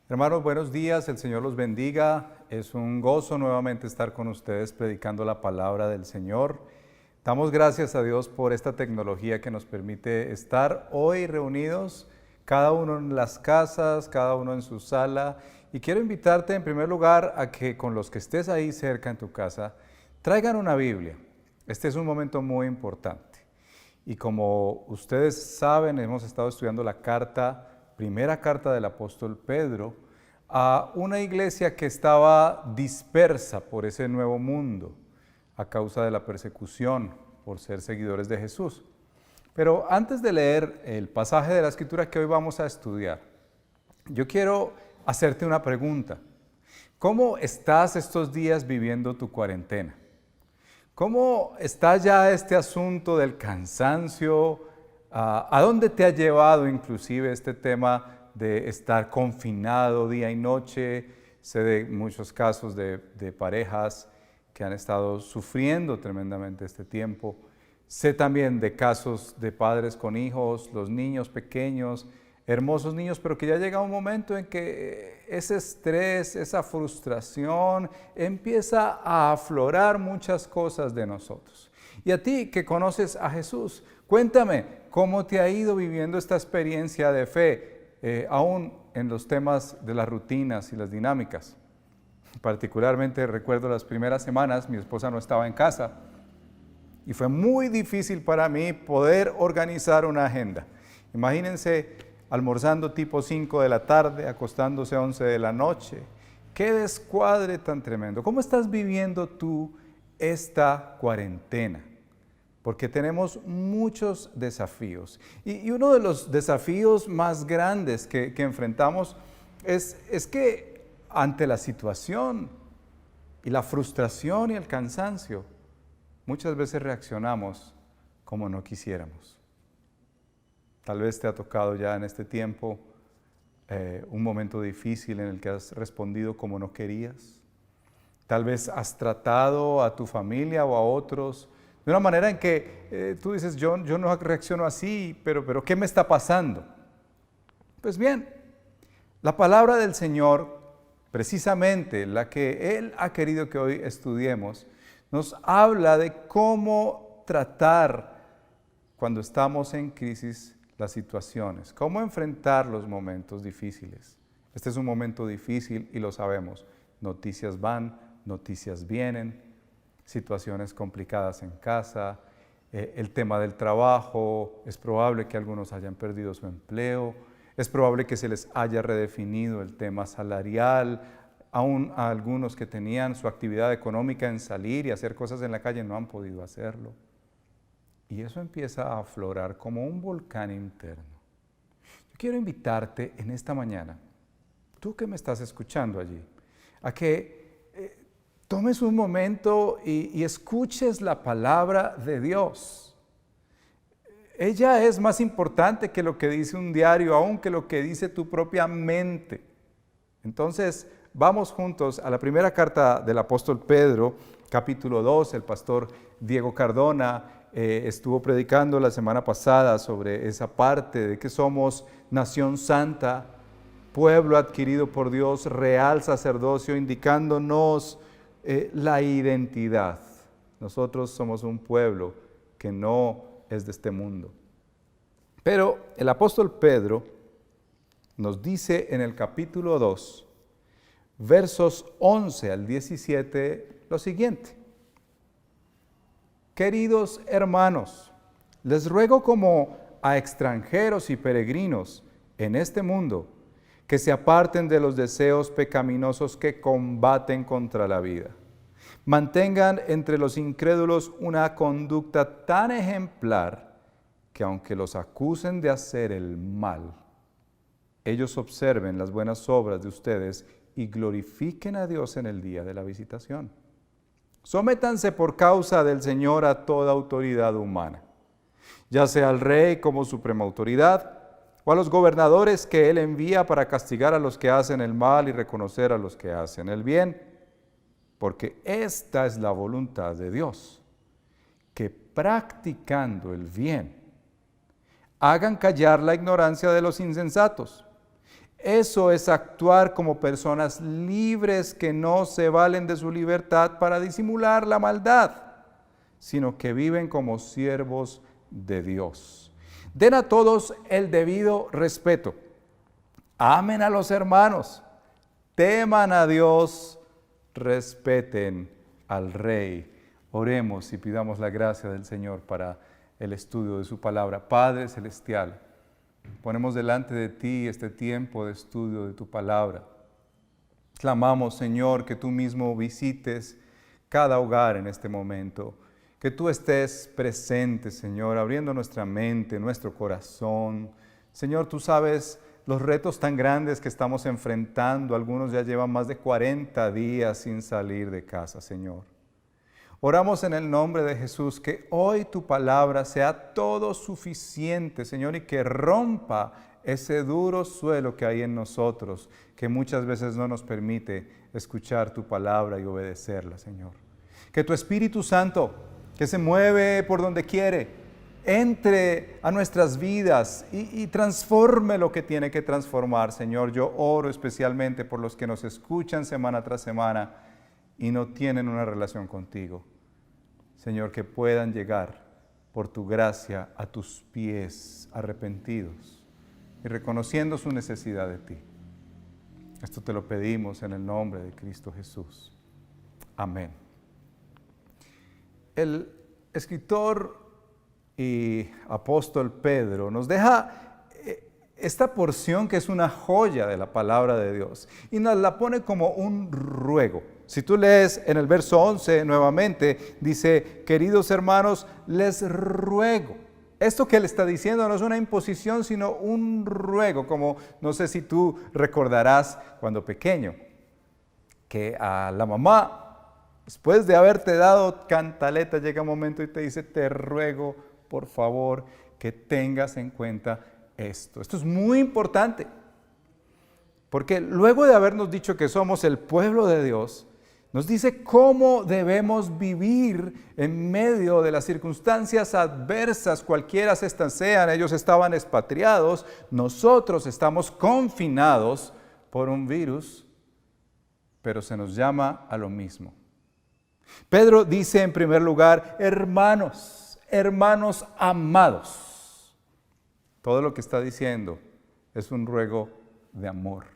Hermanos, buenos días, el Señor los bendiga. Es un gozo nuevamente estar con ustedes predicando la palabra del Señor. Damos gracias a Dios por esta tecnología que nos permite estar hoy reunidos, cada uno en las casas, cada uno en su sala. Y quiero invitarte en primer lugar a que con los que estés ahí cerca en tu casa, traigan una Biblia. Este es un momento muy importante. Y como ustedes saben, hemos estado estudiando la primera carta del apóstol Pedro a una iglesia que estaba dispersa por ese nuevo mundo a causa de la persecución por ser seguidores de Jesús. Pero antes de leer el pasaje de la Escritura que hoy vamos a estudiar, yo quiero hacerte una pregunta. ¿Cómo estás estos días viviendo tu cuarentena? ¿Cómo está ya este asunto del cansancio? ¿A dónde te ha llevado inclusive este tema de estar confinado día y noche? Sé de muchos casos de parejas que han estado sufriendo tremendamente este tiempo. Sé también de casos de padres con hijos, los niños pequeños, hermosos niños, pero que ya llega un momento en que ese estrés, esa frustración empieza a aflorar muchas cosas de nosotros. Y a ti que conoces a Jesús, cuéntame cómo te ha ido viviendo esta experiencia de fe, aún en los temas de las rutinas y las dinámicas. Particularmente recuerdo las primeras semanas, mi esposa no estaba en casa y fue muy difícil para mí poder organizar una agenda. Imagínense almorzando tipo 5 de la tarde, acostándose a 11 de la noche. ¡Qué descuadre tan tremendo! ¿Cómo estás viviendo tú esta cuarentena? Porque tenemos muchos desafíos. Y uno de los desafíos más grandes que enfrentamos es que ante la situación y la frustración y el cansancio, muchas veces reaccionamos como no quisiéramos. Tal vez te ha tocado ya en este tiempo un momento difícil en el que has respondido como no querías. Tal vez has tratado a tu familia o a otros de una manera en que tú dices, yo no reacciono así, pero ¿qué me está pasando? Pues bien, la palabra del Señor, precisamente la que Él ha querido que hoy estudiemos, nos habla de cómo tratar cuando estamos en crisis las situaciones, cómo enfrentar los momentos difíciles. Este es un momento difícil y lo sabemos. Noticias van, noticias vienen, situaciones complicadas en casa, el tema del trabajo, es probable que algunos hayan perdido su empleo, es probable que se les haya redefinido el tema salarial, aún a algunos que tenían su actividad económica en salir y hacer cosas en la calle no han podido hacerlo. Y eso empieza a aflorar como un volcán interno. Yo quiero invitarte en esta mañana, tú que me estás escuchando allí, a que tomes un momento y escuches la palabra de Dios. Ella es más importante que lo que dice un diario, aún que lo que dice tu propia mente. Entonces, vamos juntos a la primera carta del apóstol Pedro, capítulo 2. El pastor Diego Cardona estuvo predicando la semana pasada sobre esa parte de que somos nación santa, pueblo adquirido por Dios, real sacerdocio, indicándonos la identidad. Nosotros somos un pueblo que no es de este mundo. Pero el apóstol Pedro nos dice en el capítulo 2, versos 11 al 17, lo siguiente. Queridos hermanos, les ruego como a extranjeros y peregrinos en este mundo, que se aparten de los deseos pecaminosos que combaten contra la vida. Mantengan entre los incrédulos una conducta tan ejemplar que aunque los acusen de hacer el mal, ellos observen las buenas obras de ustedes y glorifiquen a Dios en el día de la visitación. Sométanse por causa del Señor a toda autoridad humana, ya sea al rey como suprema autoridad, o a los gobernadores que Él envía para castigar a los que hacen el mal y reconocer a los que hacen el bien, porque esta es la voluntad de Dios, que practicando el bien, hagan callar la ignorancia de los insensatos. Eso es actuar como personas libres que no se valen de su libertad para disimular la maldad, sino que viven como siervos de Dios. Den a todos el debido respeto. Amen a los hermanos. Teman a Dios. Respeten al Rey. Oremos y pidamos la gracia del Señor para el estudio de su palabra. Padre Celestial, ponemos delante de ti este tiempo de estudio de tu palabra. Clamamos, Señor, que tú mismo visites cada hogar en este momento, que tú estés presente, Señor, abriendo nuestra mente, nuestro corazón. Señor, tú sabes los retos tan grandes que estamos enfrentando. Algunos ya llevan más de 40 días sin salir de casa, Señor. Oramos en el nombre de Jesús que hoy tu palabra sea todo suficiente, Señor, y que rompa ese duro suelo que hay en nosotros, que muchas veces no nos permite escuchar tu palabra y obedecerla, Señor. Que tu Espíritu Santo, que se mueve por donde quiere, entre a nuestras vidas y transforme lo que tiene que transformar, Señor. Yo oro especialmente por los que nos escuchan semana tras semana y no tienen una relación contigo. Señor, que puedan llegar por tu gracia a tus pies arrepentidos y reconociendo su necesidad de ti. Esto te lo pedimos en el nombre de Cristo Jesús. Amén. El escritor y apóstol Pedro nos deja esta porción que es una joya de la palabra de Dios y nos la pone como un ruego. Si tú lees en el verso 11 nuevamente, dice, queridos hermanos, les ruego. Esto que él está diciendo no es una imposición, sino un ruego, como no sé si tú recordarás cuando pequeño, que a la mamá, después de haberte dado cantaleta, llega un momento y te dice, te ruego, por favor, que tengas en cuenta esto. Esto es muy importante, porque luego de habernos dicho que somos el pueblo de Dios, nos dice cómo debemos vivir en medio de las circunstancias adversas, cualquiera estas sean. Ellos estaban expatriados, nosotros estamos confinados por un virus, pero se nos llama a lo mismo. Pedro dice en primer lugar, hermanos, hermanos amados. Todo lo que está diciendo es un ruego de amor.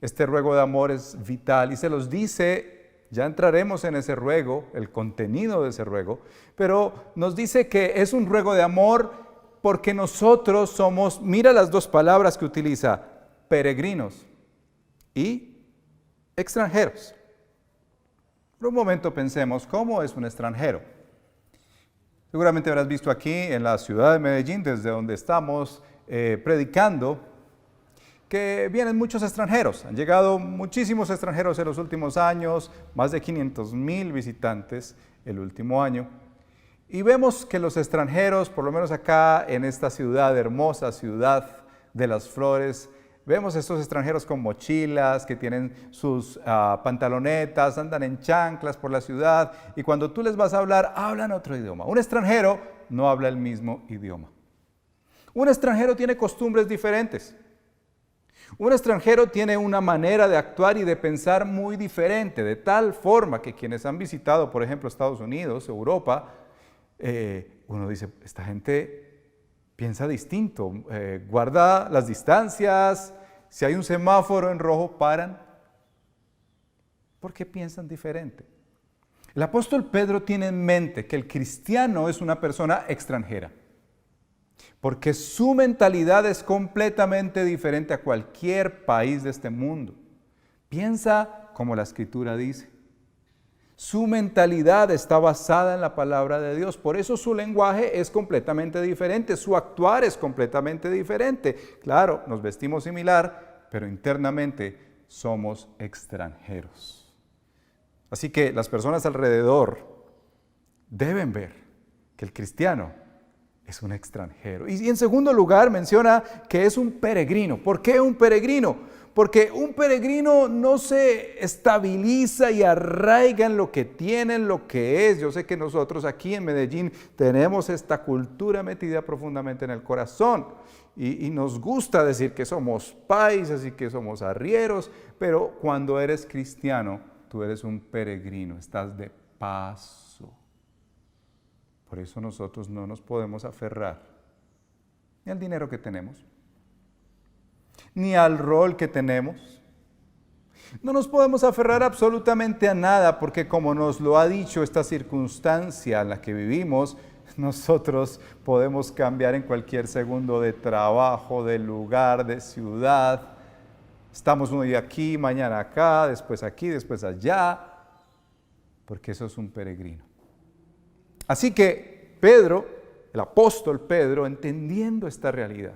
Este ruego de amor es vital y se los dice, ya entraremos en ese ruego, el contenido de ese ruego, pero nos dice que es un ruego de amor porque nosotros somos, mira las dos palabras que utiliza, peregrinos y extranjeros. Por un momento pensemos, ¿cómo es un extranjero? Seguramente habrás visto aquí en la ciudad de Medellín, desde donde estamos predicando, que vienen muchos extranjeros. Han llegado muchísimos extranjeros en los últimos años, más de 500,000 visitantes el último año. Y vemos que los extranjeros, por lo menos acá en esta ciudad, hermosa ciudad de las flores, vemos estos extranjeros con mochilas, que tienen sus pantalonetas, andan en chanclas por la ciudad, y cuando tú les vas a hablar, hablan otro idioma. Un extranjero no habla el mismo idioma. Un extranjero tiene costumbres diferentes. Un extranjero tiene una manera de actuar y de pensar muy diferente, de tal forma que quienes han visitado, por ejemplo, Estados Unidos, Europa, uno dice, esta gente piensa distinto, guarda las distancias, si hay un semáforo en rojo, paran. ¿Por qué piensan diferente? El apóstol Pedro tiene en mente que el cristiano es una persona extranjera, porque su mentalidad es completamente diferente a cualquier país de este mundo. Piensa como la Escritura dice. Su mentalidad está basada en la palabra de Dios, por eso su lenguaje es completamente diferente, su actuar es completamente diferente. Claro, nos vestimos similar, pero internamente somos extranjeros. Así que las personas alrededor deben ver que el cristiano es un extranjero. Y en segundo lugar menciona que es un peregrino. ¿Por qué un peregrino? porque un peregrino no se estabiliza y arraiga en lo que tiene, en lo que es. Yo sé que nosotros aquí en Medellín tenemos esta cultura metida profundamente en el corazón y nos gusta decir que somos paisas y que somos arrieros, pero cuando eres cristiano, tú eres un peregrino, estás de paso. Por eso nosotros no nos podemos aferrar ni al dinero que tenemos, ni al rol que tenemos. No nos podemos aferrar absolutamente a nada, porque como nos lo ha dicho esta circunstancia en la que vivimos, nosotros podemos cambiar en cualquier segundo de trabajo, de lugar, de ciudad. Estamos un día aquí, mañana acá, después aquí, después allá, porque eso es un peregrino. Así que Pedro, el apóstol Pedro, entendiendo esta realidad,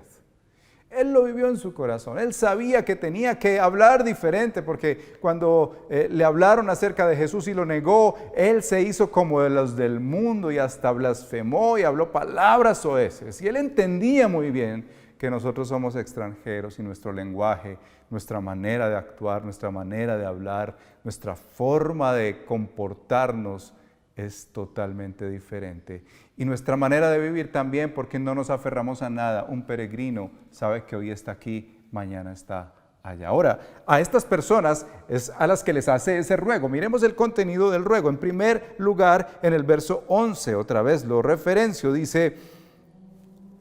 él lo vivió en su corazón. Él sabía que tenía que hablar diferente, porque cuando le hablaron acerca de Jesús y lo negó, él se hizo como de los del mundo y hasta blasfemó y habló palabras soeces. Y él entendía muy bien que nosotros somos extranjeros y nuestro lenguaje, nuestra manera de actuar, nuestra manera de hablar, nuestra forma de comportarnos es totalmente diferente. Y nuestra manera de vivir también, porque no nos aferramos a nada. Un peregrino sabe que hoy está aquí, mañana está allá. Ahora, a estas personas es a las que les hace ese ruego. Miremos el contenido del ruego. En primer lugar, en el verso 11, otra vez lo referencio, dice: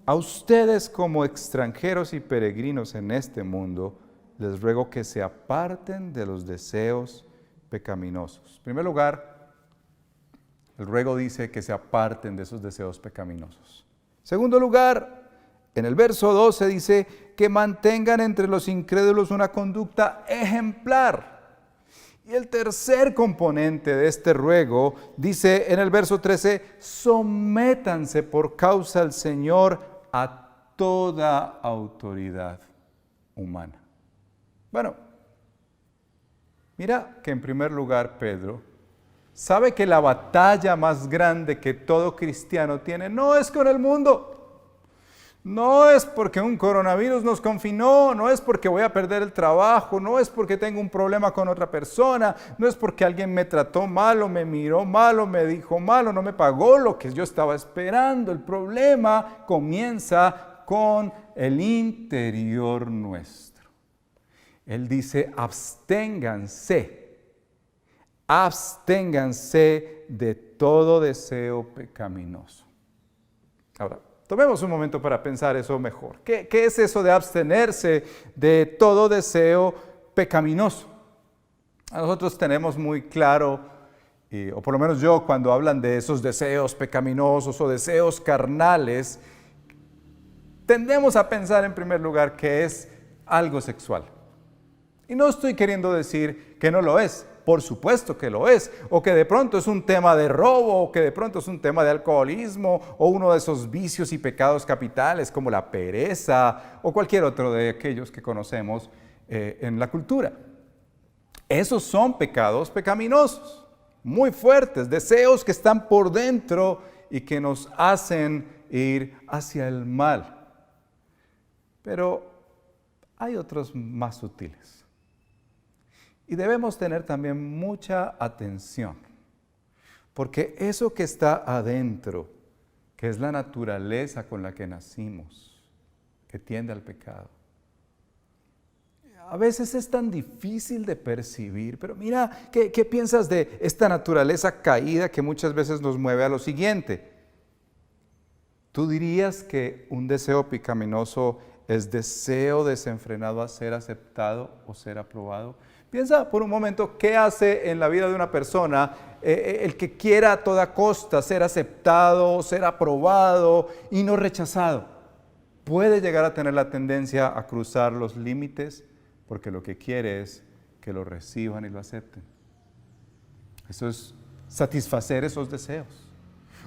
a ustedes como extranjeros y peregrinos en este mundo, les ruego que se aparten de los deseos pecaminosos. En primer lugar, el ruego dice que se aparten de esos deseos pecaminosos. En segundo lugar, en el verso 12 dice que mantengan entre los incrédulos una conducta ejemplar. Y el tercer componente de este ruego dice en el verso 13: sométanse por causa del Señor a toda autoridad humana. Bueno, mira que en primer lugar Pedro sabe que la batalla más grande que todo cristiano tiene no es con el mundo. No es porque un coronavirus nos confinó, no es porque voy a perder el trabajo, no es porque tengo un problema con otra persona, no es porque alguien me trató mal o me miró mal o me dijo mal o no me pagó lo que yo estaba esperando. El problema comienza con el interior nuestro. Él dice: absténganse de todo deseo pecaminoso. Ahora, tomemos un momento para pensar eso mejor. ¿Qué es eso de abstenerse de todo deseo pecaminoso? Nosotros tenemos muy claro, o por lo menos yo, cuando hablan de esos deseos pecaminosos o deseos carnales, tendemos a pensar en primer lugar que es algo sexual. Y no estoy queriendo decir que no lo es. Por supuesto que lo es, o que de pronto es un tema de robo, o que de pronto es un tema de alcoholismo, o uno de esos vicios y pecados capitales como la pereza, o cualquier otro de aquellos que conocemos en la cultura. Esos son pecados pecaminosos, muy fuertes, deseos que están por dentro y que nos hacen ir hacia el mal. Pero hay otros más sutiles. Y debemos tener también mucha atención, porque eso que está adentro, que es la naturaleza con la que nacimos, que tiende al pecado, a veces es tan difícil de percibir. Pero mira, ¿qué piensas de esta naturaleza caída que muchas veces nos mueve a lo siguiente? ¿Tú dirías que un deseo pecaminoso es deseo desenfrenado a ser aceptado o ser aprobado? Piensa por un momento qué hace en la vida de una persona el que quiera a toda costa ser aceptado, ser aprobado y no rechazado. Puede llegar a tener la tendencia a cruzar los límites porque lo que quiere es que lo reciban y lo acepten. Eso es satisfacer esos deseos.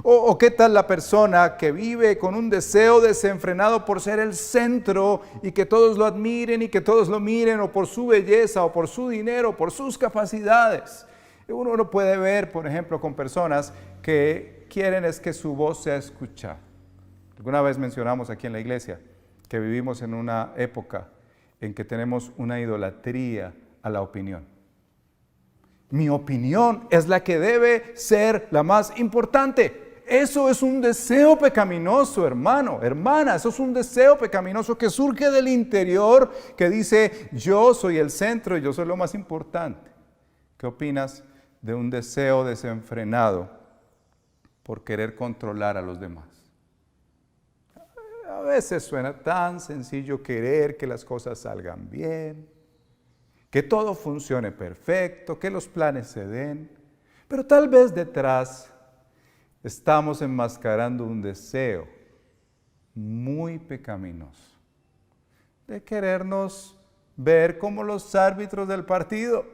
¿O qué tal la persona que vive con un deseo desenfrenado por ser el centro y que todos lo admiren y que todos lo miren, o por su belleza, o por su dinero, o por sus capacidades? Uno no puede ver, por ejemplo, con personas que quieren es que su voz sea escuchada. Alguna vez mencionamos aquí en la iglesia que vivimos en una época en que tenemos una idolatría a la opinión. Mi opinión es la que debe ser la más importante. Eso es un deseo pecaminoso, hermano, hermana. Eso es un deseo pecaminoso que surge del interior, que dice, yo soy el centro y yo soy lo más importante. ¿Qué opinas de un deseo desenfrenado por querer controlar a los demás? A veces suena tan sencillo querer que las cosas salgan bien, que todo funcione perfecto, que los planes se den, pero tal vez detrás estamos enmascarando un deseo muy pecaminoso de querernos ver como los árbitros del partido.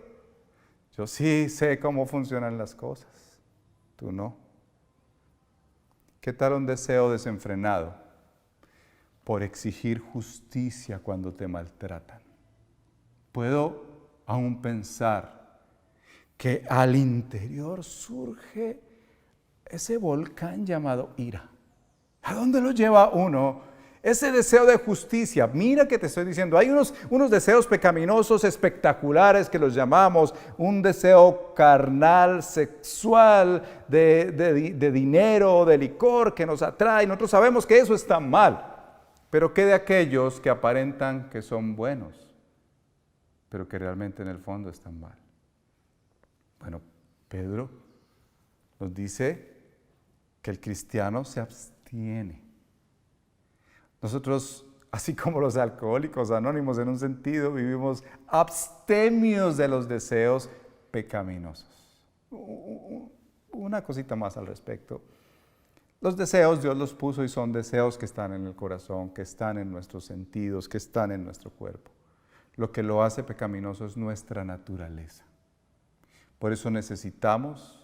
Yo sí sé cómo funcionan las cosas, tú no. ¿Qué tal un deseo desenfrenado por exigir justicia cuando te maltratan? Puedo aún pensar que al interior surge ese volcán llamado ira. ¿A dónde lo lleva uno? Ese deseo de justicia. Mira que te estoy diciendo, hay unos deseos pecaminosos espectaculares que los llamamos un deseo carnal, sexual, de dinero, de licor que nos atrae. Nosotros sabemos que eso está mal. Pero ¿qué de aquellos que aparentan que son buenos, pero que realmente en el fondo están mal? Bueno, Pedro nos dice que el cristiano se abstiene. Nosotros, así como los alcohólicos anónimos en un sentido, vivimos abstemios de los deseos pecaminosos. Una cosita más al respecto. Los deseos Dios los puso y son deseos que están en el corazón, que están en nuestros sentidos, que están en nuestro cuerpo. Lo que lo hace pecaminoso es nuestra naturaleza. Por eso necesitamos,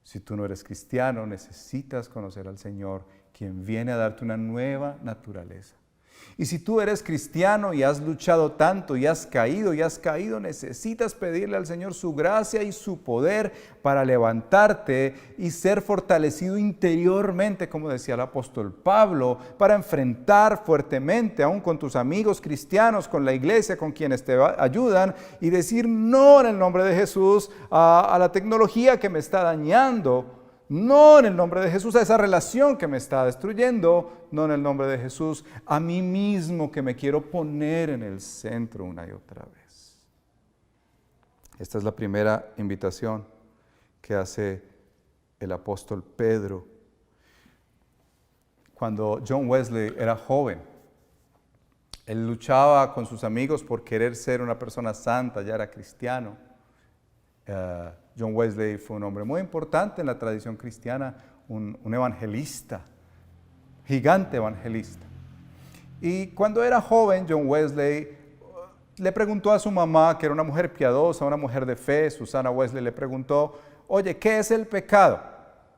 si tú no eres cristiano, necesitas conocer al Señor, quien viene a darte una nueva naturaleza. Y si tú eres cristiano y has luchado tanto y has caído, necesitas pedirle al Señor su gracia y su poder para levantarte y ser fortalecido interiormente, como decía el apóstol Pablo, para enfrentar fuertemente, aún con tus amigos cristianos, con la iglesia, con quienes te ayudan, y decir no en el nombre de Jesús a la tecnología que me está dañando. No en el nombre de Jesús a esa relación que me está destruyendo, no en el nombre de Jesús a mí mismo que me quiero poner en el centro una y otra vez. Esta es la primera invitación que hace el apóstol Pedro. Cuando John Wesley era joven, él luchaba con sus amigos por querer ser una persona santa, ya era cristiano. John Wesley fue un hombre muy importante en la tradición cristiana, un evangelista, gigante evangelista. Y cuando era joven, John Wesley le preguntó a su mamá, que era una mujer piadosa, una mujer de fe, Susana Wesley, le preguntó, oye, ¿qué es el pecado?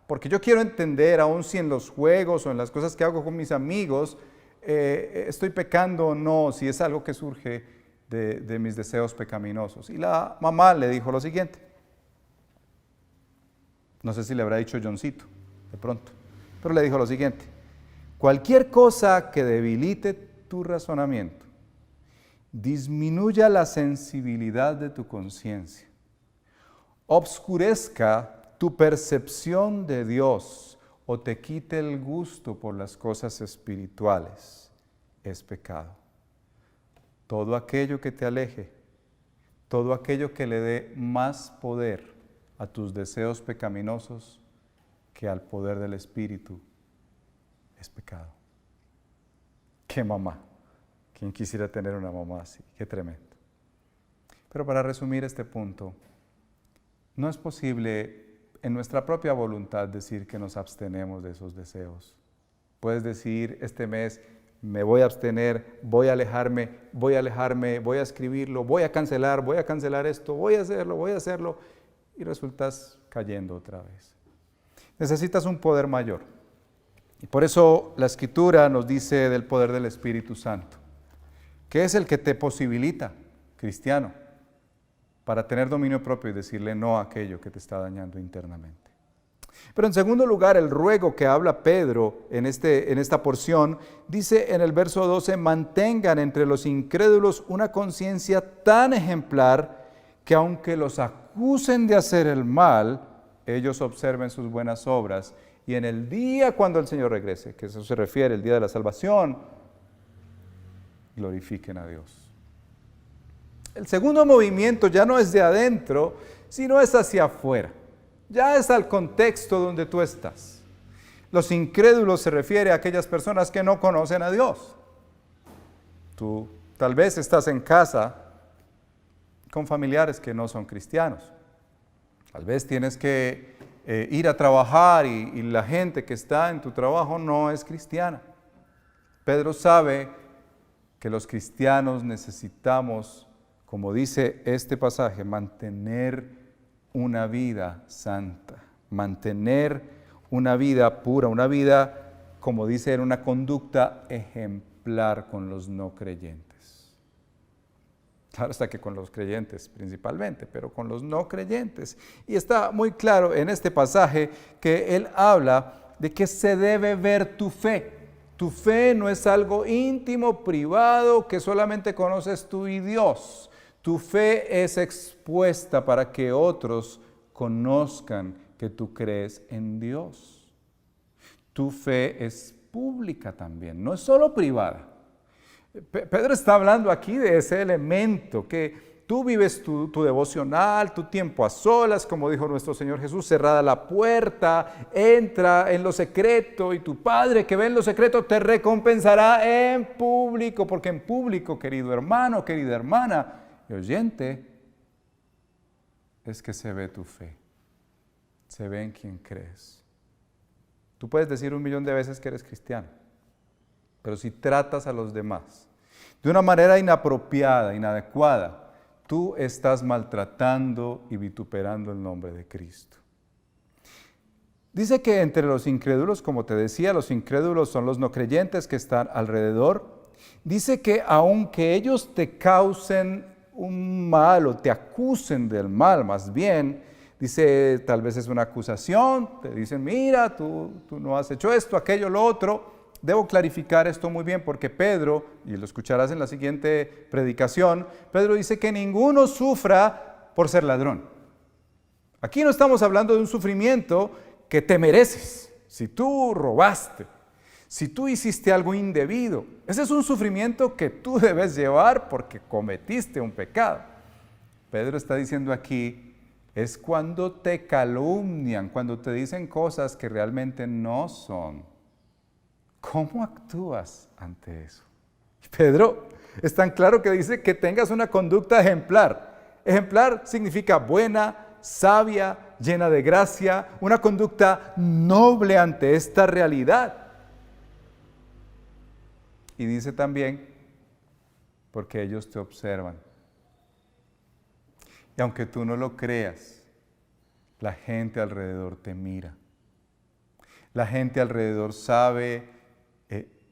Porque yo quiero entender, aun si en los juegos o en las cosas que hago con mis amigos, estoy pecando o no, si es algo que surge de mis deseos pecaminosos. Y la mamá le dijo lo siguiente. No sé si le habrá dicho Johncito, de pronto, pero le dijo lo siguiente: cualquier cosa que debilite tu razonamiento, disminuya la sensibilidad de tu conciencia, obscurezca tu percepción de Dios o te quite el gusto por las cosas espirituales, es pecado. Todo aquello que te aleje, todo aquello que le dé más poder a tus deseos pecaminosos que al poder del Espíritu, es pecado. ¡Qué mamá! ¿Quién quisiera tener una mamá así? ¡Qué tremendo! Pero para resumir este punto, no es posible en nuestra propia voluntad decir que nos abstenemos de esos deseos. Puedes decir este mes, me voy a abstener, voy a alejarme, voy a escribirlo, voy a cancelar esto, voy a hacerlo, y resultas cayendo otra vez. Necesitas un poder mayor. Y por eso la Escritura nos dice del poder del Espíritu Santo, que es el que te posibilita, cristiano, para tener dominio propio y decirle no a aquello que te está dañando internamente. Pero en segundo lugar, el ruego que habla Pedro en esta porción, dice en el verso 12, mantengan entre los incrédulos una conciencia tan ejemplar que aunque los acusen de hacer el mal, ellos observen sus buenas obras y en el día cuando el Señor regrese, que eso se refiere al día de la salvación, glorifiquen a Dios. El segundo movimiento ya no es de adentro, sino es hacia afuera. Ya es al contexto donde tú estás. Los incrédulos se refiere a aquellas personas que no conocen a Dios. Tú tal vez estás en casa con familiares que no son cristianos. Tal vez tienes que ir a trabajar y la gente que está en tu trabajo no es cristiana. Pedro sabe que los cristianos necesitamos, como dice este pasaje, mantener una vida santa, mantener una vida pura, una vida, como dice, en una conducta ejemplar con los no creyentes. Claro está que con los creyentes principalmente, pero con los no creyentes. Y está muy claro en este pasaje que él habla de que se debe ver tu fe. Tu fe no es algo íntimo, privado, que solamente conoces tú y Dios. Tu fe es expuesta para que otros conozcan que tú crees en Dios. Tu fe es pública también, no es solo privada. Pedro está hablando aquí de ese elemento que tú vives tu devocional, tu tiempo a solas, como dijo nuestro Señor Jesús, cerrada la puerta, entra en lo secreto y tu Padre que ve en lo secreto te recompensará en público, porque en público, querido hermano, querida hermana y oyente, es que se ve tu fe, se ve en quien crees. Tú puedes decir 1.000.000 de veces que eres cristiano, pero si tratas a los demás de una manera inapropiada, inadecuada, tú estás maltratando y vituperando el nombre de Cristo. Dice que entre los incrédulos, como te decía, los incrédulos son los no creyentes que están alrededor. Dice que aunque ellos te causen un mal o te acusen del mal, más bien, dice, tal vez es una acusación, te dicen, mira, tú no has hecho esto, aquello, lo otro. Debo clarificar esto muy bien porque Pedro, y lo escucharás en la siguiente predicación, Pedro dice que ninguno sufra por ser ladrón. Aquí no estamos hablando de un sufrimiento que te mereces. Si tú robaste, si tú hiciste algo indebido, ese es un sufrimiento que tú debes llevar porque cometiste un pecado. Pedro está diciendo aquí, es cuando te calumnian, cuando te dicen cosas que realmente no son. ¿Cómo actúas ante eso? Pedro es tan claro que dice que tengas una conducta ejemplar. Ejemplar significa buena, sabia, llena de gracia, una conducta noble ante esta realidad. Y dice también, porque ellos te observan. Y aunque tú no lo creas, la gente alrededor te mira. La gente alrededor sabe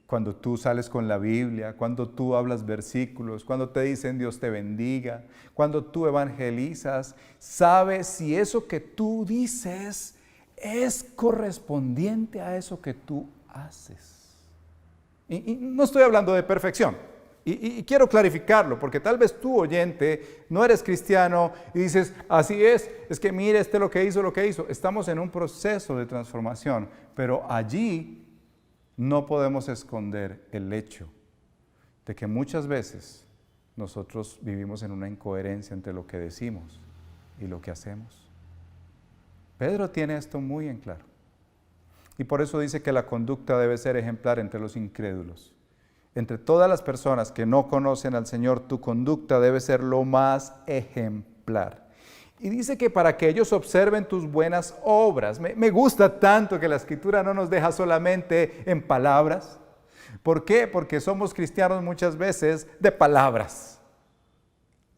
cuando tú sales con la Biblia, cuando tú hablas versículos, cuando te dicen Dios te bendiga, cuando tú evangelizas, sabe si eso que tú dices es correspondiente a eso que tú haces. Y no estoy hablando de perfección, y quiero clarificarlo, porque tal vez tú, oyente, no eres cristiano y dices, así es que mire lo que hizo. Estamos en un proceso de transformación, pero allí no podemos esconder el hecho de que muchas veces nosotros vivimos en una incoherencia entre lo que decimos y lo que hacemos. Pedro tiene esto muy en claro. Y por eso dice que la conducta debe ser ejemplar entre los incrédulos. Entre todas las personas que no conocen al Señor, tu conducta debe ser lo más ejemplar. Y dice que para que ellos observen tus buenas obras. Me gusta tanto que la Escritura no nos deja solamente en palabras. ¿Por qué? Porque somos cristianos muchas veces de palabras.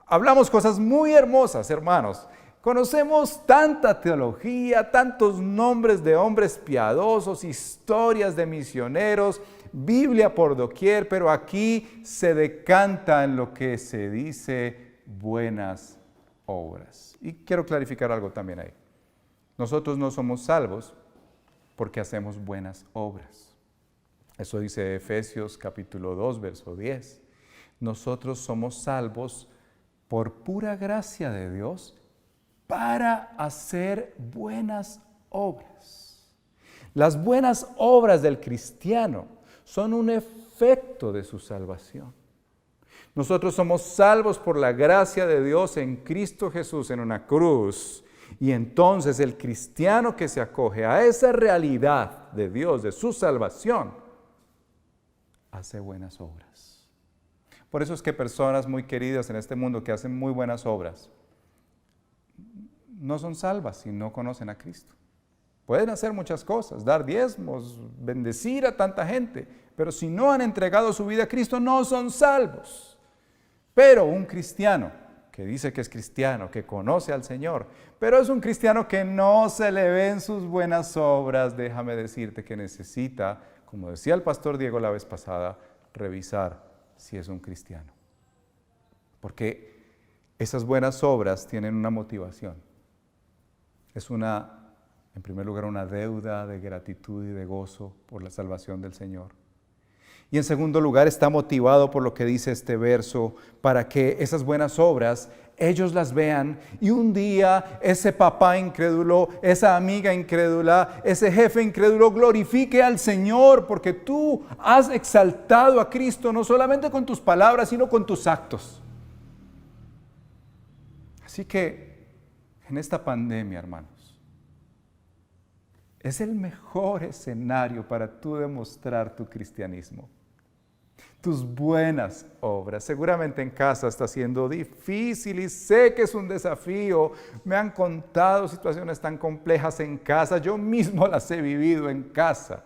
Hablamos cosas muy hermosas, hermanos. Conocemos tanta teología, tantos nombres de hombres piadosos, historias de misioneros, Biblia por doquier, pero aquí se decanta en lo que se dice buenas obras. Y quiero clarificar algo también ahí. Nosotros no somos salvos porque hacemos buenas obras. Eso dice Efesios capítulo 2, verso 10. Nosotros somos salvos por pura gracia de Dios para hacer buenas obras. Las buenas obras del cristiano son un efecto de su salvación. Nosotros somos salvos por la gracia de Dios en Cristo Jesús en una cruz. Y entonces el cristiano que se acoge a esa realidad de Dios, de su salvación, hace buenas obras. Por eso es que personas muy queridas en este mundo que hacen muy buenas obras, no son salvas si no conocen a Cristo. Pueden hacer muchas cosas, dar diezmos, bendecir a tanta gente, pero si no han entregado su vida a Cristo, no son salvos. Pero un cristiano que dice que es cristiano, que conoce al Señor, pero es un cristiano que no se le ven sus buenas obras, déjame decirte que necesita, como decía el pastor Diego la vez pasada, revisar si es un cristiano. Porque esas buenas obras tienen una motivación. Es en primer lugar, una deuda de gratitud y de gozo por la salvación del Señor. Y en segundo lugar, está motivado por lo que dice este verso, para que esas buenas obras ellos las vean y un día ese papá incrédulo, esa amiga incrédula, ese jefe incrédulo glorifique al Señor porque tú has exaltado a Cristo no solamente con tus palabras, sino con tus actos. Así que en esta pandemia, hermanos, es el mejor escenario para tú demostrar tu cristianismo. Tus buenas obras. Seguramente en casa está siendo difícil y sé que es un desafío. Me han contado situaciones tan complejas en casa. Yo mismo las he vivido en casa,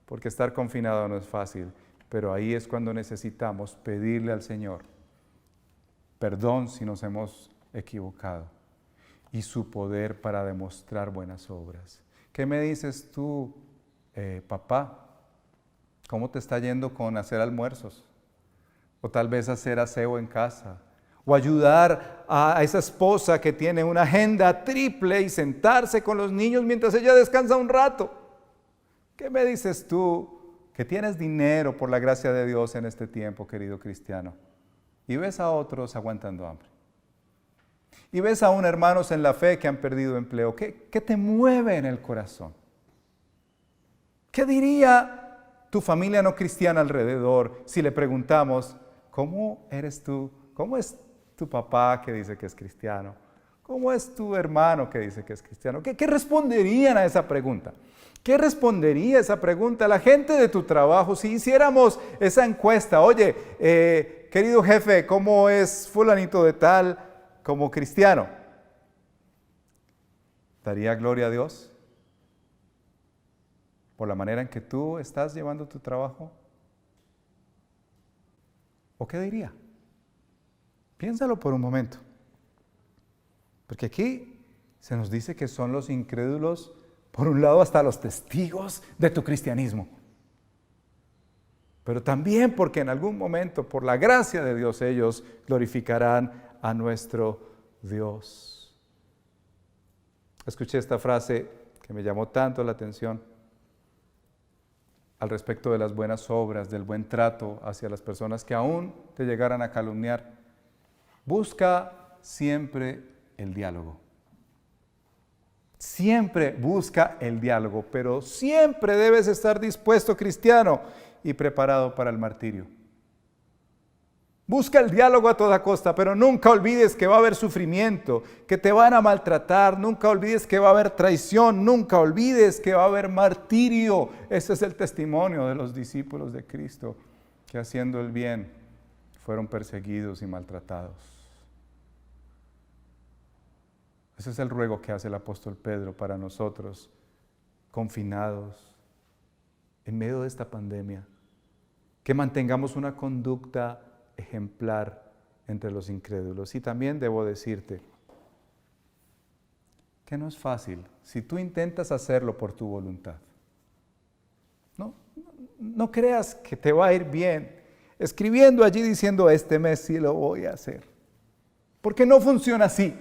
porque estar confinado no es fácil. Pero ahí es cuando necesitamos pedirle al Señor perdón si nos hemos equivocado y su poder para demostrar buenas obras. ¿Qué me dices tú, papá? ¿Cómo te está yendo con hacer almuerzos? O tal vez hacer aseo en casa. O ayudar a esa esposa que tiene una agenda triple y sentarse con los niños mientras ella descansa un rato. ¿Qué me dices tú que tienes dinero por la gracia de Dios en este tiempo, querido cristiano? Y ves a otros aguantando hambre. Y ves a un hermanos en la fe que han perdido empleo. ¿Qué te mueve en el corazón? ¿Qué diría tu familia no cristiana alrededor si le preguntamos, ¿cómo eres tú? ¿Cómo es tu papá que dice que es cristiano? ¿Cómo es tu hermano que dice que es cristiano? ¿Qué responderían a esa pregunta? ¿Qué respondería esa pregunta a la gente de tu trabajo si hiciéramos esa encuesta? Oye, querido jefe, ¿cómo es fulanito de tal como cristiano? ¿Daría gloria a Dios por la manera en que tú estás llevando tu trabajo? ¿O qué diría? Piénsalo por un momento. Porque aquí se nos dice que son los incrédulos, por un lado, hasta los testigos de tu cristianismo. Pero también porque en algún momento, por la gracia de Dios, ellos glorificarán a nuestro Dios. Escuché esta frase que me llamó tanto la atención al respecto de las buenas obras, del buen trato hacia las personas que aún te llegaran a calumniar. Busca siempre el diálogo. Siempre busca el diálogo, pero siempre debes estar dispuesto, cristiano, y preparado para el martirio. Busca el diálogo a toda costa, pero nunca olvides que va a haber sufrimiento, que te van a maltratar, nunca olvides que va a haber traición, nunca olvides que va a haber martirio. Ese es el testimonio de los discípulos de Cristo, que haciendo el bien fueron perseguidos y maltratados. Ese es el ruego que hace el apóstol Pedro para nosotros, confinados en medio de esta pandemia, que mantengamos una conducta ejemplar entre los incrédulos. Y también debo decirte que no es fácil si tú intentas hacerlo por tu voluntad. No creas que te va a ir bien escribiendo allí diciendo este mes sí lo voy a hacer, porque no funciona así.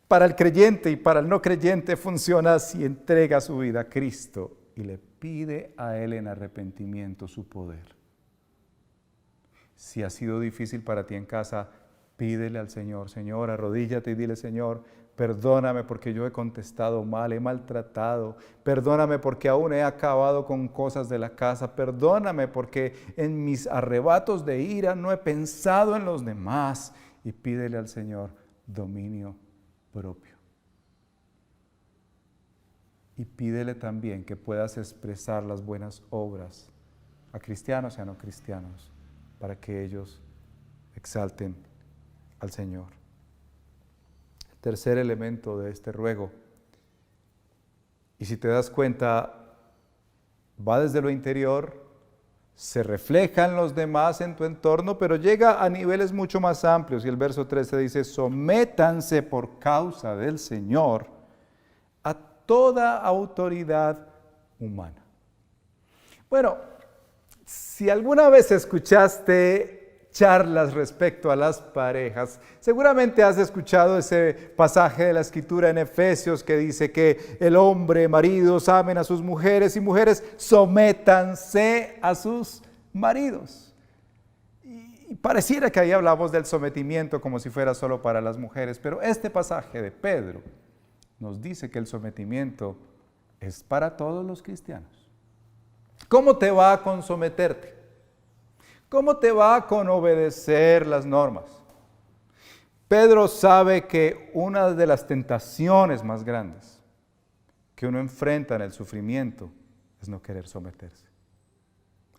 para el creyente y para el no creyente funciona si entrega su vida a Cristo y le pide a Él en arrepentimiento su poder. Si ha sido difícil para ti en casa, pídele al Señor, Señor, arrodíllate y dile, Señor, perdóname porque yo he contestado mal, he maltratado, perdóname porque aún he acabado con cosas de la casa, perdóname porque en mis arrebatos de ira no he pensado en los demás, y pídele al Señor dominio propio. Y pídele también que puedas expresar las buenas obras a cristianos y a no cristianos, para que ellos exalten al Señor. El tercer elemento de este ruego, y si te das cuenta, va desde lo interior, se refleja en los demás, en tu entorno, pero llega a niveles mucho más amplios. Y el verso 13 dice, sométanse por causa del Señor a toda autoridad humana. Bueno, si alguna vez escuchaste charlas respecto a las parejas, seguramente has escuchado ese pasaje de la Escritura en Efesios que dice que el hombre, maridos, amen a sus mujeres y mujeres, sométanse a sus maridos. Y pareciera que ahí hablamos del sometimiento como si fuera solo para las mujeres, pero este pasaje de Pedro nos dice que el sometimiento es para todos los cristianos. ¿Cómo te va con someterte? ¿Cómo te va con obedecer las normas? Pedro sabe que una de las tentaciones más grandes que uno enfrenta en el sufrimiento es no querer someterse.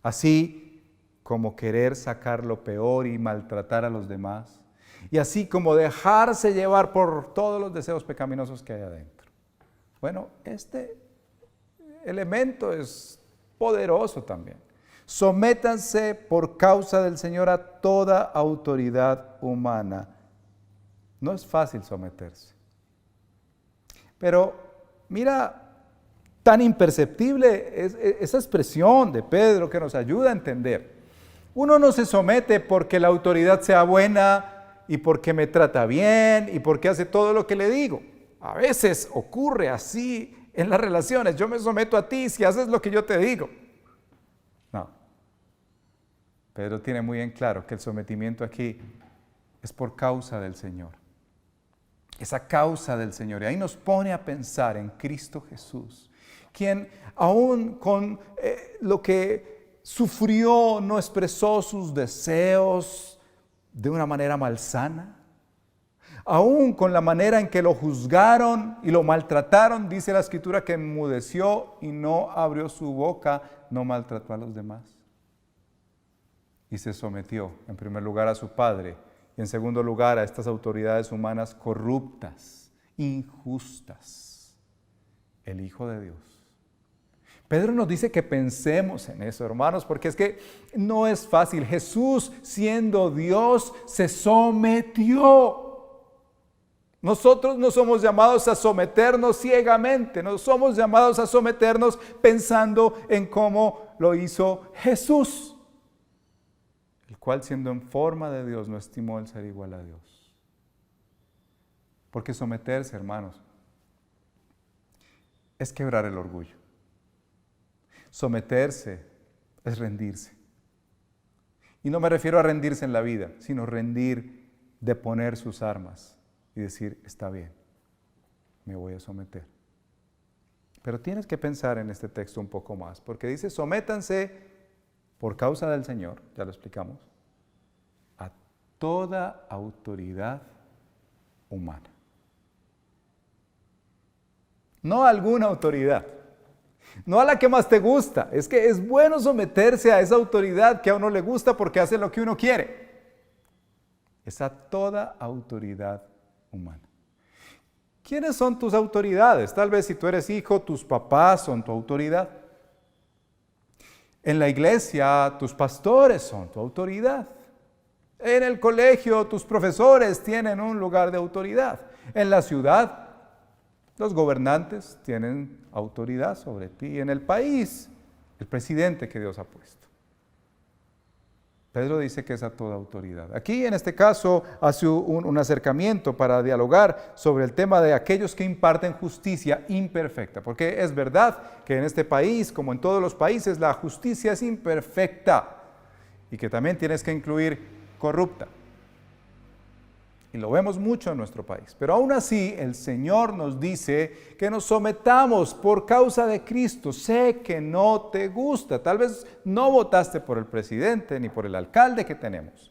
Así como querer sacar lo peor y maltratar a los demás, y así como dejarse llevar por todos los deseos pecaminosos que hay adentro. Bueno, este elemento es poderoso también. Sométanse por causa del Señor a toda autoridad humana. No es fácil someterse. Pero mira, tan imperceptible es esa expresión de Pedro que nos ayuda a entender. Uno no se somete porque la autoridad sea buena y porque me trata bien y porque hace todo lo que le digo. A veces ocurre así en las relaciones. Yo me someto a ti si haces lo que yo te digo. No. Pedro tiene muy en claro que el sometimiento aquí es por causa del Señor. Esa causa del Señor. Y ahí nos pone a pensar en Cristo Jesús, quien aún con lo que sufrió no expresó sus deseos de una manera malsana. Aún con la manera en que lo juzgaron y lo maltrataron, dice la Escritura que enmudeció y no abrió su boca, no maltrató a los demás. Y se sometió en primer lugar a su Padre y en segundo lugar a estas autoridades humanas corruptas, injustas, el Hijo de Dios. Pedro nos dice que pensemos en eso, hermanos, porque es que no es fácil. Jesús, siendo Dios, se sometió. Nosotros no somos llamados a someternos ciegamente, no somos llamados a someternos pensando en cómo lo hizo Jesús, el cual siendo en forma de Dios no estimó el ser igual a Dios. Porque someterse, hermanos, es quebrar el orgullo. Someterse es rendirse. Y no me refiero a rendirse en la vida, sino rendir de poner sus armas y decir, está bien, me voy a someter. Pero tienes que pensar en este texto un poco más, porque dice, sométanse por causa del Señor, ya lo explicamos, a toda autoridad humana. No a alguna autoridad, no a la que más te gusta. Es que es bueno someterse a esa autoridad que a uno le gusta porque hace lo que uno quiere. Es a toda autoridad humana. ¿Quiénes son tus autoridades? Tal vez si tú eres hijo, tus papás son tu autoridad. En la iglesia, tus pastores son tu autoridad. En el colegio, tus profesores tienen un lugar de autoridad. En la ciudad, los gobernantes tienen autoridad sobre ti. En el país, el presidente que Dios ha puesto. Pedro dice que es a toda autoridad. Aquí en este caso hace un acercamiento para dialogar sobre el tema de aquellos que imparten justicia imperfecta, porque es verdad que en este país, como en todos los países, la justicia es imperfecta y que también tienes que incluir corrupta. Y lo vemos mucho en nuestro país. Pero aún así, el Señor nos dice que nos sometamos por causa de Cristo. Sé que no te gusta. Tal vez no votaste por el presidente ni por el alcalde que tenemos.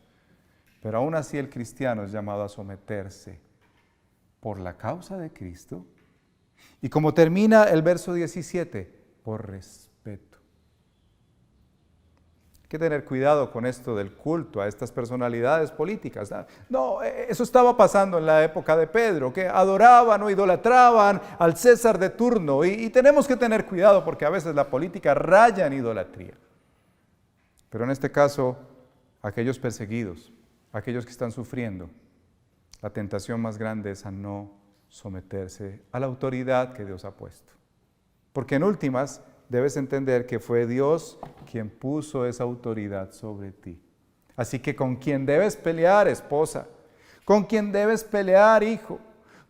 Pero aún así el cristiano es llamado a someterse por la causa de Cristo. Y como termina el verso 17, por respeto. Hay que tener cuidado con esto del culto a estas personalidades políticas. No, eso estaba pasando en la época de Pedro, que adoraban o idolatraban al César de turno. Y tenemos que tener cuidado porque a veces la política raya en idolatría. Pero en este caso, aquellos perseguidos, aquellos que están sufriendo, la tentación más grande es a no someterse a la autoridad que Dios ha puesto. Porque en últimas, debes entender que fue Dios quien puso esa autoridad sobre ti. Así que con quien debes pelear, esposa, con quien debes pelear, hijo,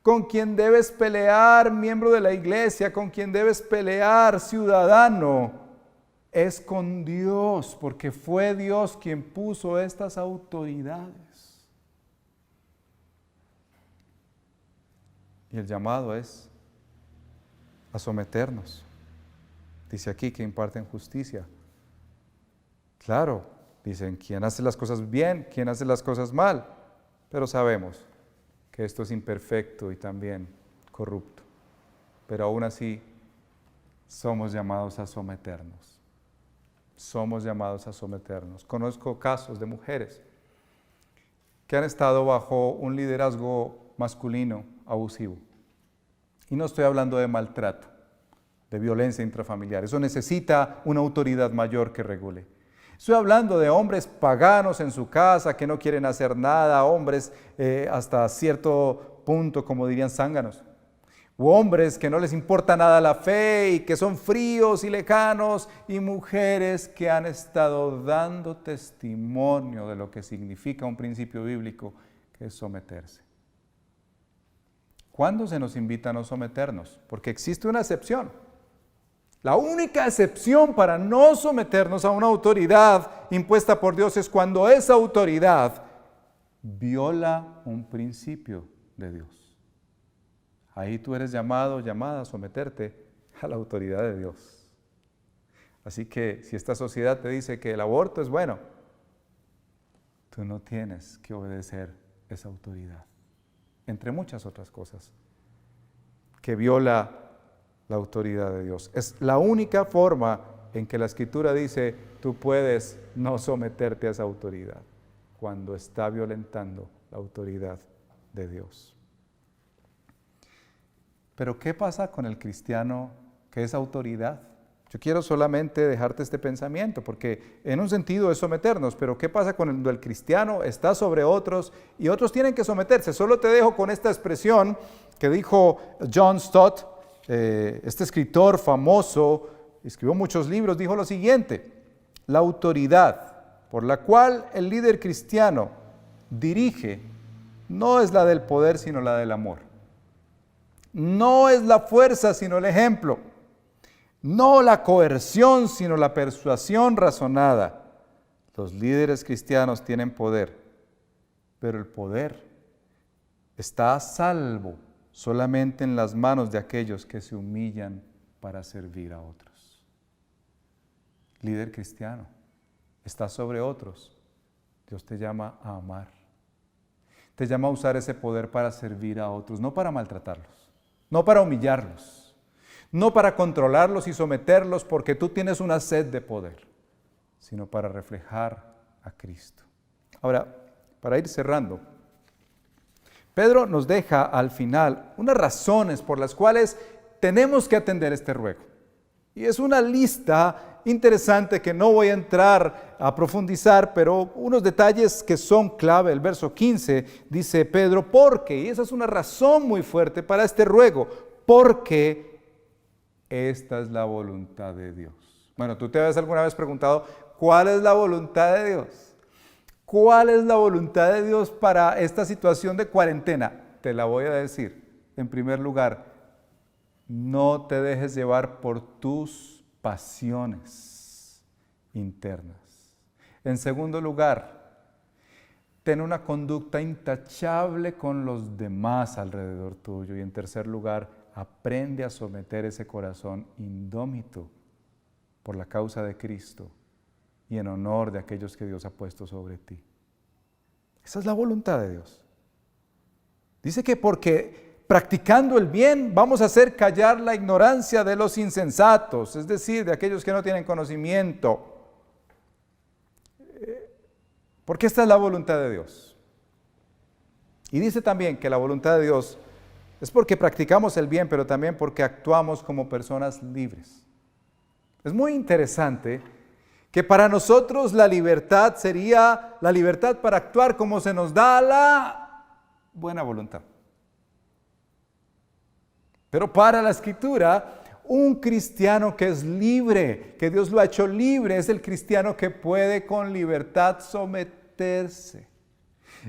con quien debes pelear, miembro de la iglesia, con quien debes pelear, ciudadano, es con Dios, porque fue Dios quien puso estas autoridades. Y el llamado es a someternos. Dice aquí que imparten justicia. Claro, dicen quién hace las cosas bien, quién hace las cosas mal, pero sabemos que esto es imperfecto y también corrupto. Pero aún así, somos llamados a someternos. Somos llamados a someternos. Conozco casos de mujeres que han estado bajo un liderazgo masculino abusivo. Y no estoy hablando de maltrato, de violencia intrafamiliar. Eso necesita una autoridad mayor que regule. Estoy hablando de hombres paganos en su casa que no quieren hacer nada, hombres hasta cierto punto, como dirían zánganos, u hombres que no les importa nada la fe y que son fríos y lejanos, y mujeres que han estado dando testimonio de lo que significa un principio bíblico, que es someterse. ¿Cuándo se nos invita a no someternos? Porque existe una excepción. La única excepción para no someternos a una autoridad impuesta por Dios es cuando esa autoridad viola un principio de Dios. Ahí tú eres llamado, llamada a someterte a la autoridad de Dios. Así que si esta sociedad te dice que el aborto es bueno, tú no tienes que obedecer esa autoridad, entre muchas otras cosas, que viola la autoridad de Dios. Es la única forma en que la Escritura dice, tú puedes no someterte a esa autoridad, cuando está violentando la autoridad de Dios. Pero ¿qué pasa con el cristiano que es autoridad? Yo quiero solamente dejarte este pensamiento, porque en un sentido es someternos, pero ¿qué pasa cuando el cristiano está sobre otros y otros tienen que someterse? Solo te dejo con esta expresión que dijo John Stott, este escritor famoso, escribió muchos libros, dijo lo siguiente: la autoridad por la cual el líder cristiano dirige no es la del poder, sino la del amor. No es la fuerza, sino el ejemplo. No la coerción, sino la persuasión razonada. Los líderes cristianos tienen poder, pero el poder está a salvo solamente en las manos de aquellos que se humillan para servir a otros. Líder cristiano, está sobre otros. Dios te llama a amar. Te llama a usar ese poder para servir a otros, no para maltratarlos, no para humillarlos, no para controlarlos y someterlos porque tú tienes una sed de poder, sino para reflejar a Cristo. Ahora, para ir cerrando, Pedro nos deja al final unas razones por las cuales tenemos que atender este ruego. Y es una lista interesante que no voy a entrar a profundizar, pero unos detalles que son clave. El verso 15 dice Pedro, porque, y esa es una razón muy fuerte para este ruego, porque esta es la voluntad de Dios. Bueno, tú te habías alguna vez preguntado, ¿cuál es la voluntad de Dios? ¿Cuál es la voluntad de Dios para esta situación de cuarentena? Te la voy a decir. En primer lugar, no te dejes llevar por tus pasiones internas. En segundo lugar, ten una conducta intachable con los demás alrededor tuyo. Y en tercer lugar, aprende a someter ese corazón indómito por la causa de Cristo y en honor de aquellos que Dios ha puesto sobre ti. Esa es la voluntad de Dios. Dice que porque practicando el bien vamos a hacer callar la ignorancia de los insensatos, es decir, de aquellos que no tienen conocimiento. Porque esta es la voluntad de Dios. Y dice también que la voluntad de Dios es porque practicamos el bien, pero también porque actuamos como personas libres. Es muy interesante que para nosotros la libertad sería la libertad para actuar como se nos da la buena voluntad. Pero para la Escritura, un cristiano que es libre, que Dios lo ha hecho libre, es el cristiano que puede con libertad someterse.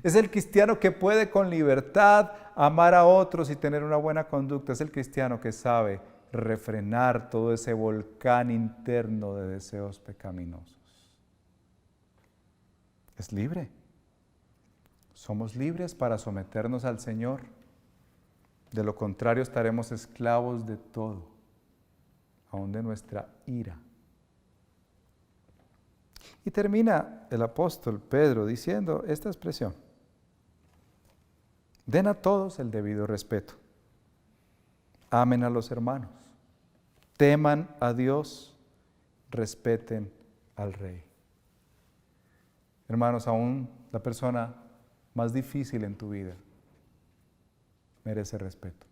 Es el cristiano que puede con libertad amar a otros y tener una buena conducta. Es el cristiano que sabe refrenar todo ese volcán interno de deseos pecaminosos. Es libre. Somos libres para someternos al Señor. De lo contrario estaremos esclavos de todo, aun de nuestra ira. Y termina el apóstol Pedro diciendo esta expresión: den a todos el debido respeto, amen a los hermanos, teman a Dios, respeten al Rey. Hermanos, aún la persona más difícil en tu vida merece respeto.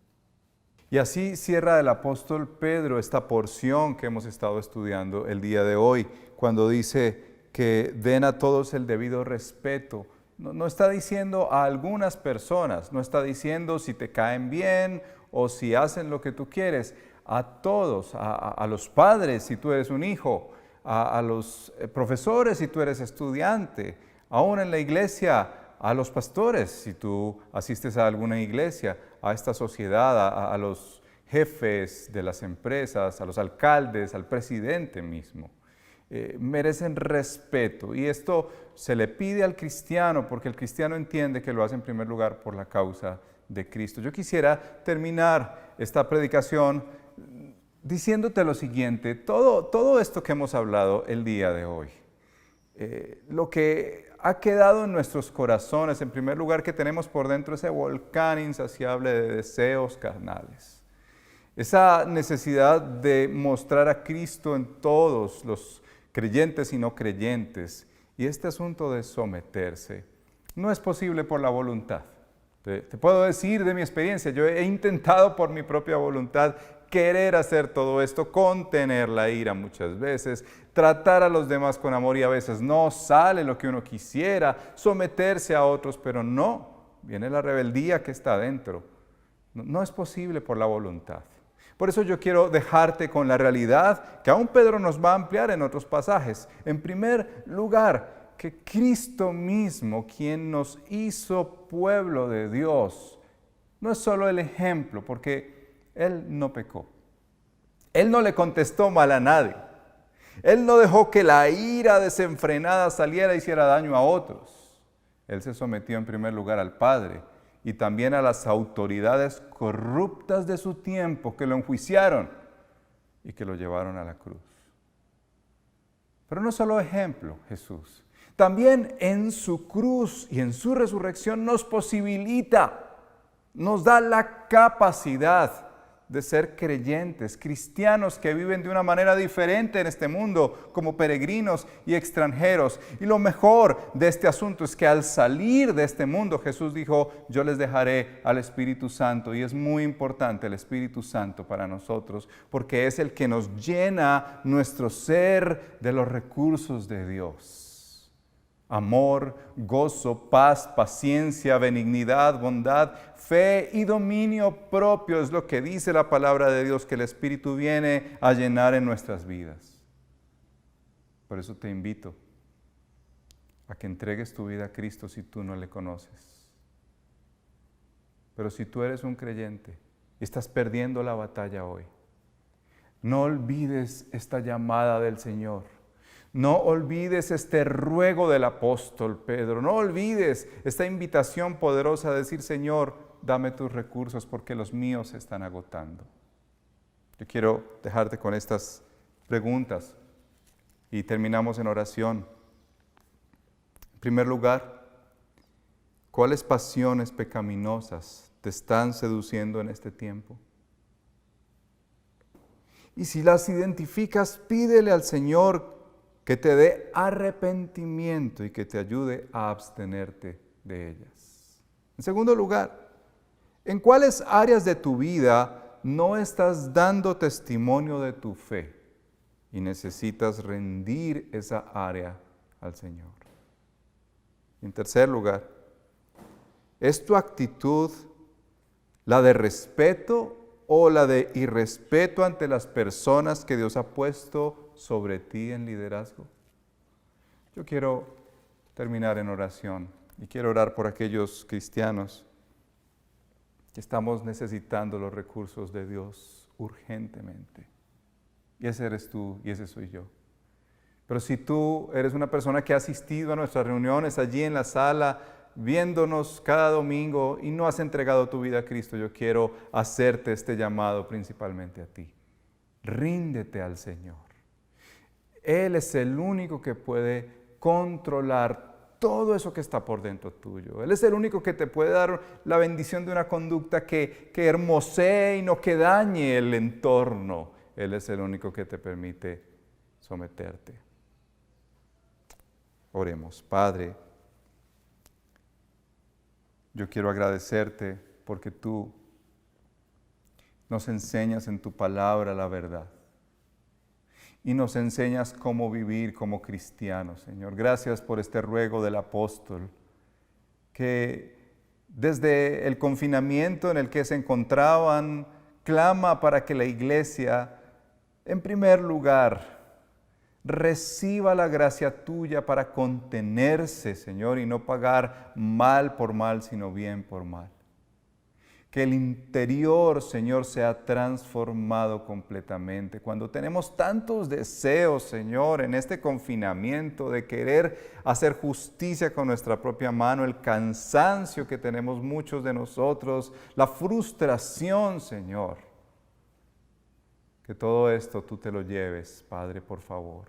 Y así cierra el apóstol Pedro esta porción que hemos estado estudiando el día de hoy, cuando dice que den a todos el debido respeto. No está diciendo a algunas personas, no está diciendo si te caen bien o si hacen lo que tú quieres. A todos, a los padres si tú eres un hijo, a los profesores si tú eres estudiante, aún en la iglesia, a los pastores si tú asistes a alguna iglesia, a esta sociedad, a los jefes de las empresas, a los alcaldes, al presidente mismo. Merecen respeto, y esto se le pide al cristiano porque el cristiano entiende que lo hace en primer lugar por la causa de Cristo. Yo quisiera terminar esta predicación diciéndote lo siguiente: todo esto que hemos hablado el día de hoy, lo que ha quedado en nuestros corazones, en primer lugar, que tenemos por dentro ese volcán insaciable de deseos carnales, esa necesidad de mostrar a Cristo en todos los creyentes y no creyentes, y este asunto de someterse, no es posible por la voluntad. Te puedo decir de mi experiencia, yo he intentado por mi propia voluntad querer hacer todo esto, contener la ira muchas veces, tratar a los demás con amor, y a veces no sale lo que uno quisiera, someterse a otros, pero no, viene la rebeldía que está adentro. No es posible por la voluntad. Por eso yo quiero dejarte con la realidad que aún Pedro nos va a ampliar en otros pasajes. En primer lugar, que Cristo mismo, quien nos hizo pueblo de Dios, no es solo el ejemplo, porque Él no pecó. Él no le contestó mal a nadie. Él no dejó que la ira desenfrenada saliera e hiciera daño a otros. Él se sometió en primer lugar al Padre y también a las autoridades corruptas de su tiempo que lo enjuiciaron y que lo llevaron a la cruz. Pero no solo ejemplo, Jesús. También en su cruz y en su resurrección nos posibilita, nos da la capacidad de ser creyentes, cristianos que viven de una manera diferente en este mundo, como peregrinos y extranjeros. Y lo mejor de este asunto es que al salir de este mundo, Jesús dijo: yo les dejaré al Espíritu Santo. Y es muy importante el Espíritu Santo para nosotros, porque es el que nos llena nuestro ser de los recursos de Dios. Amor, gozo, paz, paciencia, benignidad, bondad, fe y dominio propio es lo que dice la palabra de Dios que el Espíritu viene a llenar en nuestras vidas. Por eso te invito a que entregues tu vida a Cristo si tú no le conoces. Pero si tú eres un creyente y estás perdiendo la batalla hoy, no olvides esta llamada del Señor. No olvides este ruego del apóstol Pedro. No olvides esta invitación poderosa de decir, Señor, dame tus recursos porque los míos se están agotando. Yo quiero dejarte con estas preguntas y terminamos en oración. En primer lugar, ¿cuáles pasiones pecaminosas te están seduciendo en este tiempo? Y si las identificas, pídele al Señor que te dé arrepentimiento y que te ayude a abstenerte de ellas. En segundo lugar, ¿en cuáles áreas de tu vida no estás dando testimonio de tu fe y necesitas rendir esa área al Señor? En tercer lugar, ¿es tu actitud la de respeto o la de irrespeto ante las personas que Dios ha puesto sobre ti en liderazgo? Yo quiero terminar en oración y quiero orar por aquellos cristianos que estamos necesitando los recursos de Dios urgentemente. Y ese eres tú y ese soy yo. Pero si tú eres una persona que ha asistido a nuestras reuniones allí en la sala, viéndonos cada domingo y no has entregado tu vida a Cristo, yo quiero hacerte este llamado principalmente a ti. Ríndete al Señor. Él es el único que puede controlar todo eso que está por dentro tuyo. Él es el único que te puede dar la bendición de una conducta que hermosee y no que dañe el entorno. Él es el único que te permite someterte. Oremos. Padre, yo quiero agradecerte porque tú nos enseñas en tu palabra la verdad y nos enseñas cómo vivir como cristianos, Señor. Gracias por este ruego del apóstol que desde el confinamiento en el que se encontraban, clama para que la iglesia, en primer lugar, reciba la gracia tuya para contenerse, Señor, y no pagar mal por mal, sino bien por mal. Que el interior, Señor, sea transformado completamente. Cuando tenemos tantos deseos, Señor, en este confinamiento de querer hacer justicia con nuestra propia mano, el cansancio que tenemos muchos de nosotros, la frustración, Señor, que todo esto tú te lo lleves, Padre, por favor.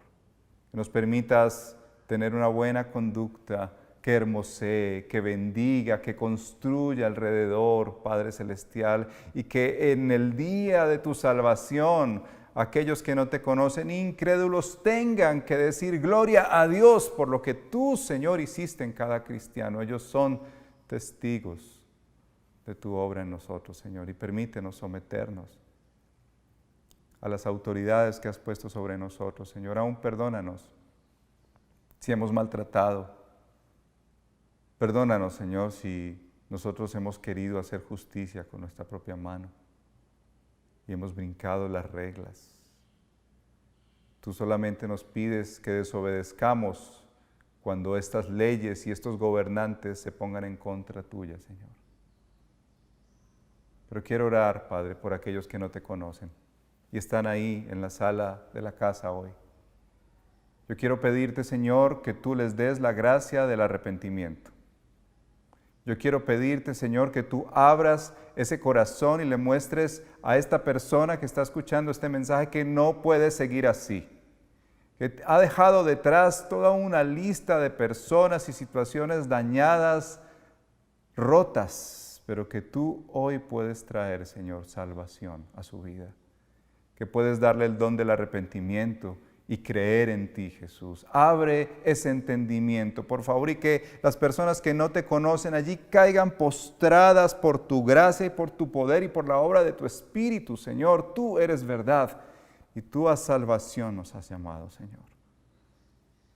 Que nos permitas tener una buena conducta, que hermosee, que bendiga, que construya alrededor, Padre Celestial, y que en el día de tu salvación, aquellos que no te conocen, incrédulos, tengan que decir gloria a Dios por lo que tú, Señor, hiciste en cada cristiano. Ellos son testigos de tu obra en nosotros, Señor, y permítenos someternos a las autoridades que has puesto sobre nosotros, Señor. Aún perdónanos si hemos maltratado. Perdónanos, Señor, si nosotros hemos querido hacer justicia con nuestra propia mano y hemos brincado las reglas. Tú solamente nos pides que desobedezcamos cuando estas leyes y estos gobernantes se pongan en contra tuya, Señor. Pero quiero orar, Padre, por aquellos que no te conocen y están ahí en la sala de la casa hoy. Yo quiero pedirte, Señor, que tú les des la gracia del arrepentimiento. Yo quiero pedirte, Señor, que tú abras ese corazón y le muestres a esta persona que está escuchando este mensaje que no puede seguir así, que ha dejado detrás toda una lista de personas y situaciones dañadas, rotas, pero que tú hoy puedes traer, Señor, salvación a su vida, que puedes darle el don del arrepentimiento y creer en ti, Jesús. Abre ese entendimiento, por favor, y que las personas que no te conocen allí caigan postradas por tu gracia y por tu poder y por la obra de tu Espíritu, Señor. Tú eres verdad y tú a salvación nos has llamado, Señor.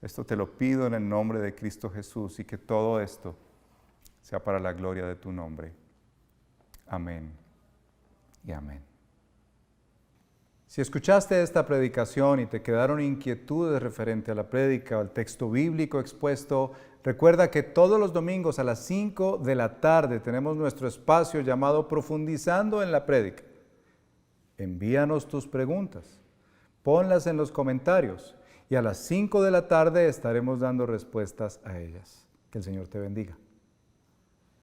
Esto te lo pido en el nombre de Cristo Jesús y que todo esto sea para la gloria de tu nombre. Amén y amén. Si escuchaste esta predicación y te quedaron inquietudes referente a la prédica o al texto bíblico expuesto, Recuerda que todos los domingos a las 5 de la tarde tenemos nuestro espacio llamado Profundizando en la Prédica. Envíanos tus preguntas, ponlas en los comentarios y a las 5 de la tarde estaremos dando respuestas a ellas. Que el Señor te bendiga.